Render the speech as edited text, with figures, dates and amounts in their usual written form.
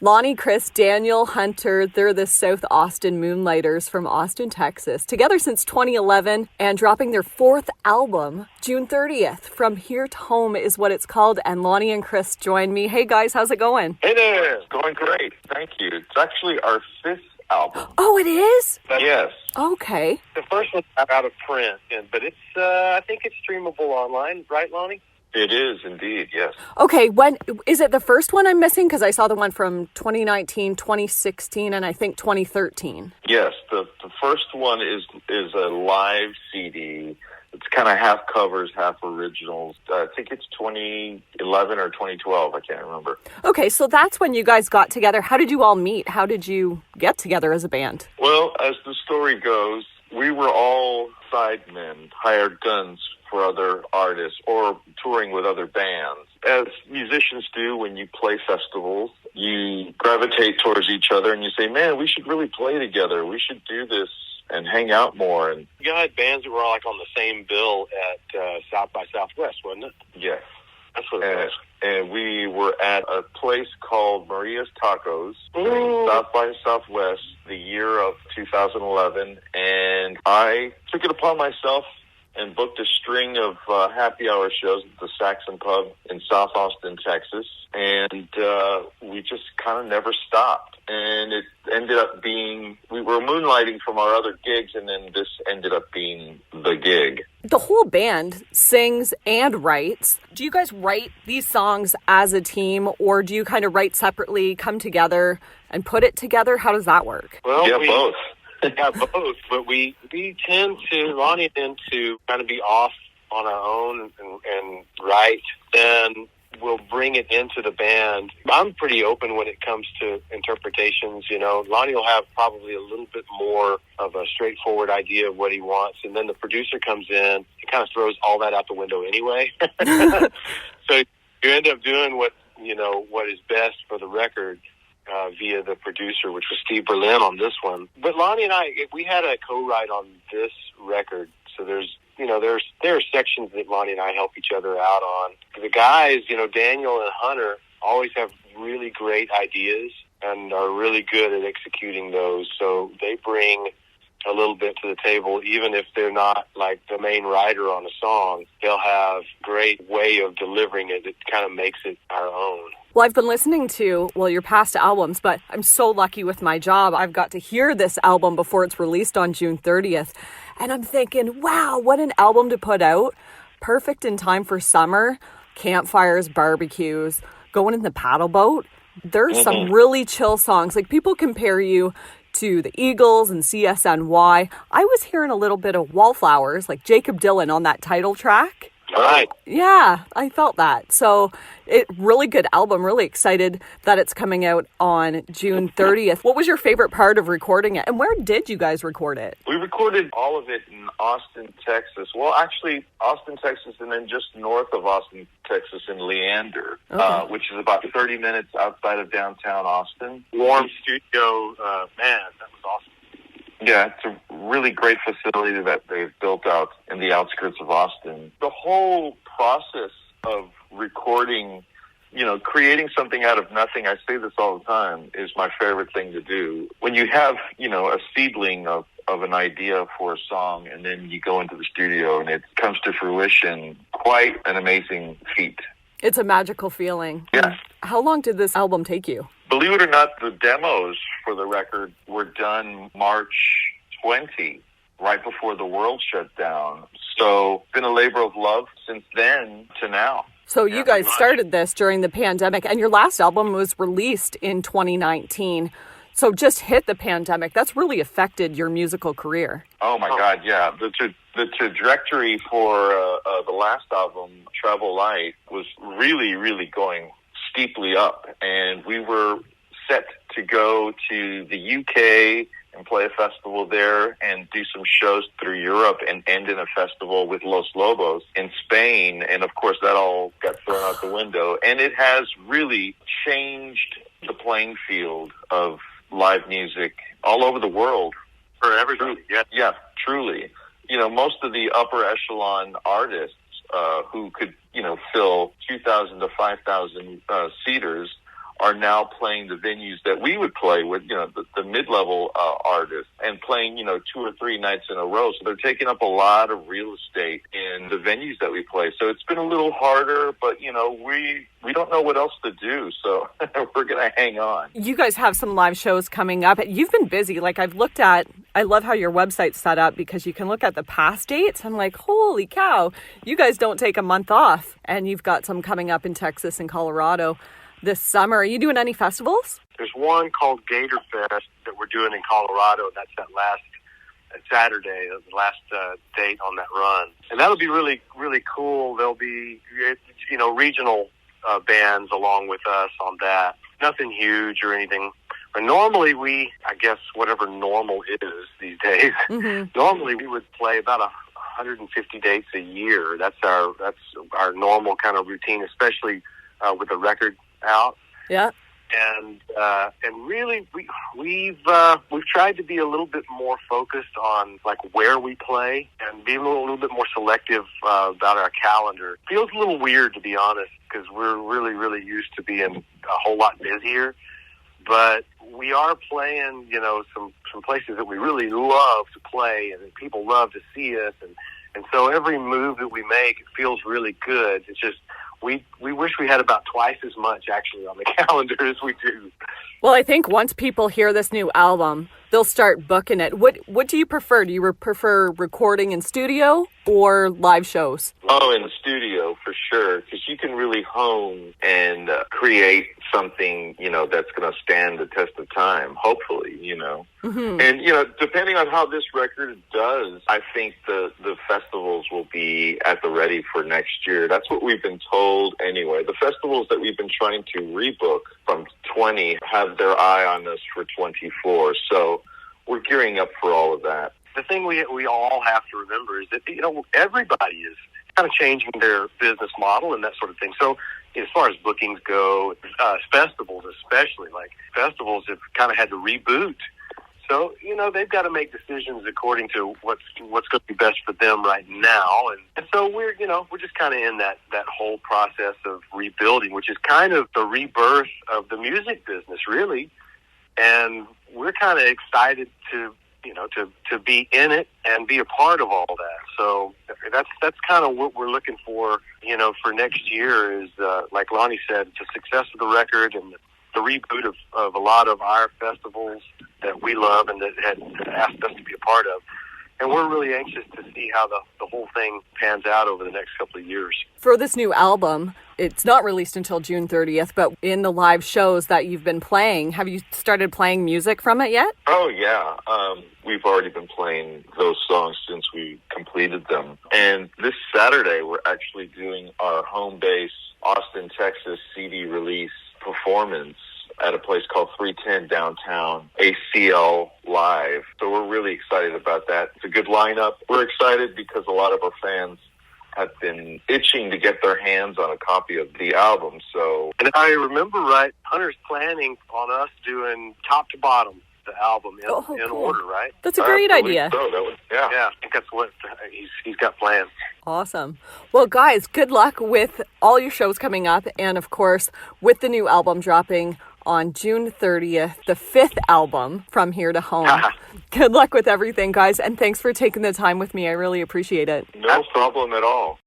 Lonnie, Chris, Daniel, Hunter, they're the South Austin Moonlighters from Austin, Texas. Together since 2011 and dropping their 4th album, June 30th. From Here to Home is what it's called. And Lonnie and Chris join me. Hey guys, how's it going? Hey there, it's going great. Thank you. It's actually our 5th album. Oh, it is? Yes. Okay. The first one's out of print, but it's I think it's streamable online, right, Lonnie? It is indeed, yes. Okay, when is it the first one I'm missing? Because I saw the one from 2019, 2016, and I think 2013. Yes, the first one is a live CD. It's kind of half covers, half originals. I think it's 2011 or 2012. I can't remember. Okay, so that's when you guys got together. How did you all meet? How did you get together as a band? Well, as the story goes, we were all sidemen, hired guns for other artists or touring with other bands. As musicians do when you play festivals, you gravitate towards each other and you say, man, we should really play together. We should do this and hang out more. And you had bands that were all like on the same bill at South by Southwest, wasn't it? yes. That's what it was. And we were at a place called Maria's Tacos Ooh. during South by Southwest the year of 2011. And I took it upon myself and booked a string of happy hour shows at the Saxon Pub in South Austin, Texas. And we just kind of never stopped. And it ended up being, we were moonlighting from our other gigs, and then this ended up being the gig. The whole band sings and writes. Do you guys write these songs as a team, or do you kind of write separately, come together, and put it together? How does that work? Well, Yeah, both. Yeah, both. But we tend to, Lonnie tend to kind of be off on our own and write. Then we'll bring it into the band. I'm pretty open when it comes to interpretations. You know, Lonnie will have probably a little bit more of a straightforward idea of what he wants. And then the producer comes in, he kind of throws all that out the window anyway. So you end up doing what is best for the record. Via the producer, which was Steve Berlin on this one. But Lonnie and I, we had a co-write on this record. So there are sections that Lonnie and I help each other out on. The guys, Daniel and Hunter, always have really great ideas and are really good at executing those. So they bring a little bit to the table, even if they're not like the main writer on a song. They'll have great way of delivering it. It kind of makes it our own. Well, I've been listening to, your past albums, but I'm so lucky with my job. I've got to hear this album before it's released on June 30th. And I'm thinking, wow, what an album to put out. Perfect in time for summer, campfires, barbecues, going in the paddle boat. There's some really chill songs. Like, people compare you to the Eagles and CSNY. I was hearing a little bit of Wallflowers, like Jacob Dylan on that title track. Right. Yeah, I felt that. So really good album. Really excited that it's coming out on June 30th. What was your favorite part of recording it? And where did you guys record it? We recorded all of it in Austin, Texas. Well, actually, Austin, Texas, and then just north of Austin, Texas in Leander, which is about 30 minutes outside of downtown Austin. Warm studio, man, that was awesome. Yeah, it's a really great facility that they've built out in the outskirts of Austin. The whole process of recording, creating something out of nothing, I say this all the time, is my favorite thing to do. When you have, a seedling of an idea for a song, and then you go into the studio and it comes to fruition, quite an amazing feat. It's a magical feeling. Yeah. How long did this album take you? Believe it or not, the demos for the record were done March 20, right before the world shut down. So it's been a labor of love since then to now. So you guys started this during the pandemic, and your last album was released in 2019. So just hit the pandemic. That's really affected your musical career. Oh, my God, yeah. The trajectory for the last album, Travel Light, was really, really going steeply up. And we were set to go to the UK and play a festival there and do some shows through Europe and end in a festival with Los Lobos in Spain. And, of course, that all got thrown out the window. And it has really changed the playing field of live music all over the world. For everybody, yeah. Yeah, truly. Most of the upper echelon artists who could, fill 2,000 to 5,000 seaters are now playing the venues that we would play with, the mid-level artists, and playing, 2 or 3 nights in a row. So they're taking up a lot of real estate in the venues that we play. So it's been a little harder, but, we don't know what else to do. So we're going to hang on. You guys have some live shows coming up. You've been busy. Like I love how your website's set up because you can look at the past dates. I'm like, holy cow, you guys don't take a month off. And you've got some coming up in Texas and Colorado this summer. Are you doing any festivals? There's one called Gator Fest that we're doing in Colorado. That's that last Saturday, the last date on that run. And that'll be really, really cool. There'll be, regional bands along with us on that. Nothing huge or anything. But normally I guess whatever normal is these days, normally we would play about 150 dates a year. That's our normal kind of routine, especially with the record out. Yeah. And really we've tried to be a little bit more focused on like where we play and be a little bit more selective about our calendar. Feels a little weird, to be honest, because we're really, really used to being a whole lot busier. But we are playing, some places that we really love to play and that people love to see us. And so every move that we make, it feels really good. It's just, we wish we had about twice as much actually on the calendar as we do. Well, I think once people hear this new album, they'll start booking it. What do you prefer? Do you prefer recording in studio or live shows? Oh, in the studio for sure, because you can really hone and create something, that's going to stand the test of time, hopefully, Mm-hmm. And, depending on how this record does, I think the festivals will be at the ready for next year. That's what we've been told anyway. The festivals that we've been trying to rebook from 20 have their eye on us for 24. So we're gearing up for all of that. The thing we all have to remember is that, everybody is kind of changing their business model and that sort of thing. So as far as bookings go, festivals especially, like festivals have kind of had to reboot. So, they've got to make decisions according to what's going to be best for them right now. And so we're just kind of in that whole process of rebuilding, which is kind of the rebirth of the music business, really. And we're kind of excited to be in it and be a part of all that. So that's kind of what we're looking for, for next year is, like Lonnie said, the success of the record and the reboot of a lot of our festivals that we love and that had asked us to be a part of. And we're really anxious to see how the whole thing pans out over the next couple of years. For this new album, it's not released until June 30th, but in the live shows that you've been playing, have you started playing music from it yet? Oh, yeah. We've already been playing those songs since we completed them. And this Saturday, we're actually doing our home base Austin, Texas CD release performance at a place called 310 downtown, ACL Live. So we're really excited about that. It's a good lineup. We're excited because a lot of our fans have been itching to get their hands on a copy of the album. So, and if I remember right, Hunter's planning on us doing top to bottom the album in cool. order, right? That's a great idea. So yeah, I think that's what he's got planned. Awesome. Well, guys, good luck with all your shows coming up, and of course, with the new album dropping on June 30th, the 5th album, From Here to Home. Good luck with everything, guys, and thanks for taking the time with me. I really appreciate it. No problem at all.